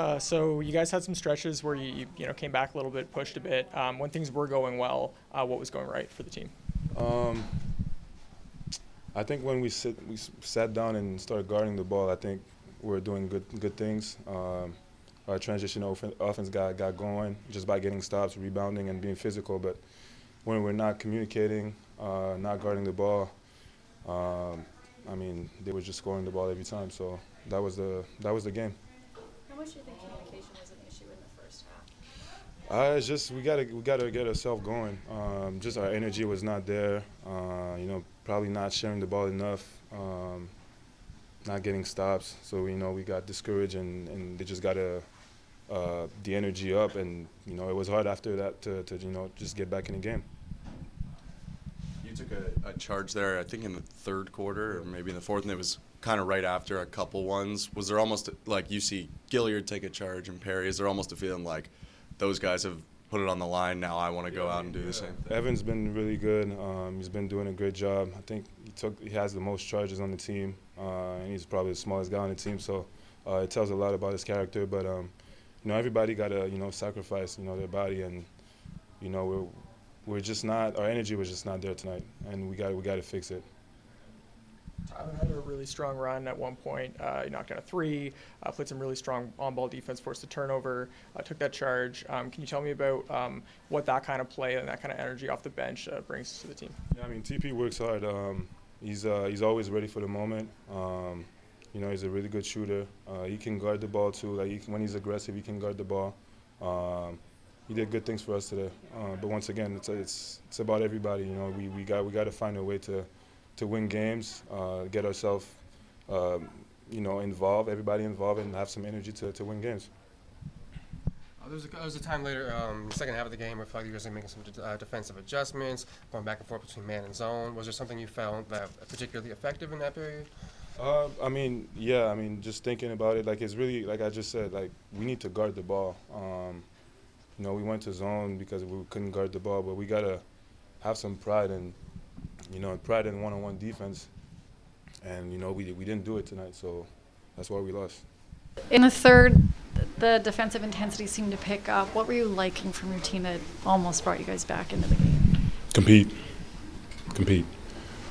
So you guys had some stretches where you came back a little bit, pushed a bit. When things were going well, what was going right for the team? Um, I think when we sat down and started guarding the ball, I think we were doing good things. Our transition offense got going just by getting stops, rebounding, and being physical. But when we're not communicating, not guarding the ball, they were just scoring the ball every time. So that was the game. How much do you think communication was an issue in the first half? It's just we gotta get ourselves going. Just our energy was not there. Probably not sharing the ball enough. Not getting stops. So we got discouraged and they just got the energy up, and it was hard after that to just get back in the game. You took a charge there, I think in the third quarter or maybe in the fourth, and it was kind of right after a couple ones. Was there almost like you see Gilliard take a charge and Perry? Is there almost a feeling like those guys have put it on the line, now I want to go out and do the same thing? Evan's been really good. He's been doing a great job. I think he has the most charges on the team, and he's probably the smallest guy on the team. So it tells a lot about his character. But everybody got to sacrifice their body, and we're just not, our energy was just not there tonight, and we got to fix it. Tyler had a really strong run at one point. He knocked down a three, played some really strong on-ball defense, forced a turnover, took that charge. Can you tell me about what that kind of play and that kind of energy off the bench brings to the team? Yeah, TP works hard. He's always ready for the moment. He's a really good shooter. He can guard the ball too. When he's aggressive, he can guard the ball. He did good things for us today. But once again, it's about everybody. We got to find a way to win games, get ourselves, involved, everybody involved, and have some energy to win games. There was a time later, the second half of the game, where I felt like you guys were making some defensive adjustments, going back and forth between man and zone. Was there something you found that particularly effective in that period? Just thinking about it, it's really, like I just said, we need to guard the ball. We went to zone because we couldn't guard the ball, but we got to have some pride in one-on-one defense. And, we didn't do it tonight, so that's why we lost. In the third, the defensive intensity seemed to pick up. What were you liking from your team that almost brought you guys back into the game? Compete.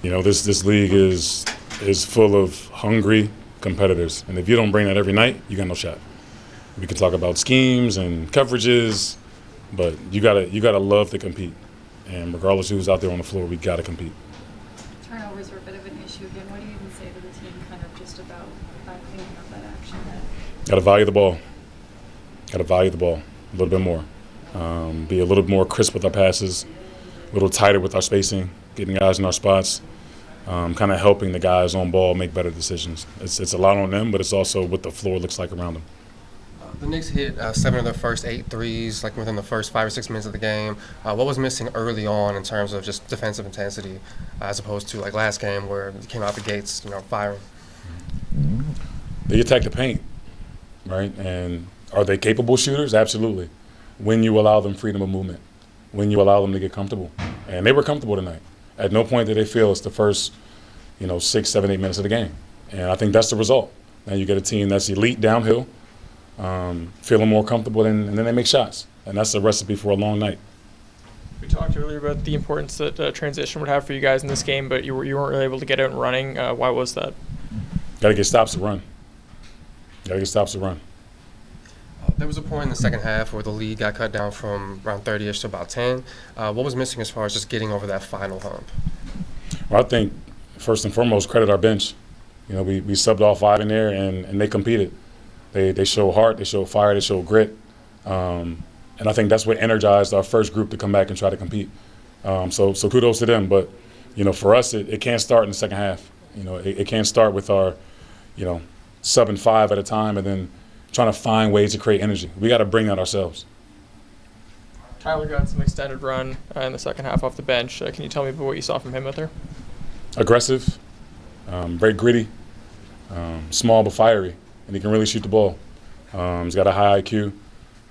This league is full of hungry competitors, and if you don't bring that every night, you got no shot. We can talk about schemes and coverages, but you gotta love to compete. And regardless of who's out there on the floor, we gotta compete. Turnovers were a bit of an issue again. What do you even say to the team kind of just about cleaning up that action? Gotta value the ball a little bit more. Be a little more crisp with our passes, a little tighter with our spacing, getting guys in our spots, kind of helping the guys on ball make better decisions. It's a lot on them, but it's also what the floor looks like around them. The Knicks hit 7 of their first 8 threes, within the first 5 or 6 minutes of the game. What was missing early on in terms of just defensive intensity, as opposed to last game where it came out the gates, firing? They attack the paint, right? And are they capable shooters? Absolutely. When you allow them freedom of movement, when you allow them to get comfortable, and they were comfortable tonight. At no point did they feel it's the first, 6, 7, 8 minutes of the game, and I think that's the result. Now you get a team that's elite downhill. Feeling more comfortable, and then they make shots. And that's a recipe for a long night. We talked earlier about the importance that transition would have for you guys in this game, but you weren't really able to get out and running. Why was that? Got to get stops to run. There was a point in the second half where the lead got cut down from around 30-ish to about 10. What was missing as far as just getting over that final hump? Well, I think, first and foremost, credit our bench. We subbed all 5 in there, and they competed. They show heart, they show fire, they show grit. And I think that's what energized our first group to come back and try to compete. So kudos to them. But, for us, it can't start in the second half. It can't start with our, subbing 5 at a time and then trying to find ways to create energy. We got to bring that ourselves. Tyler got some extended run in the second half off the bench. Can you tell me about what you saw from him out there? Aggressive, very gritty, small but fiery. And he can really shoot the ball. He's got a high IQ.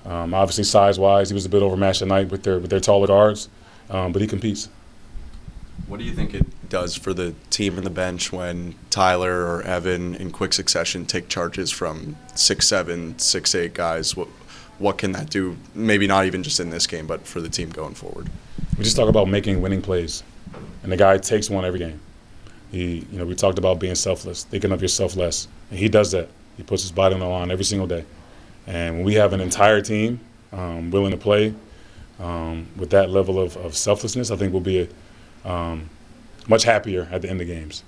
Obviously, size-wise, he was a bit overmatched tonight with their taller guards, but he competes. What do you think it does for the team and the bench when Tyler or Evan in quick succession take charges from 6'7", 6'8" guys? What can that do? Maybe not even just in this game, but for the team going forward. We just talk about making winning plays, and the guy takes one every game. We talked about being selfless, thinking of yourself less, and he does that. He puts his body on the line every single day. And when we have an entire team willing to play with that level of selflessness, I think we'll be much happier at the end of games.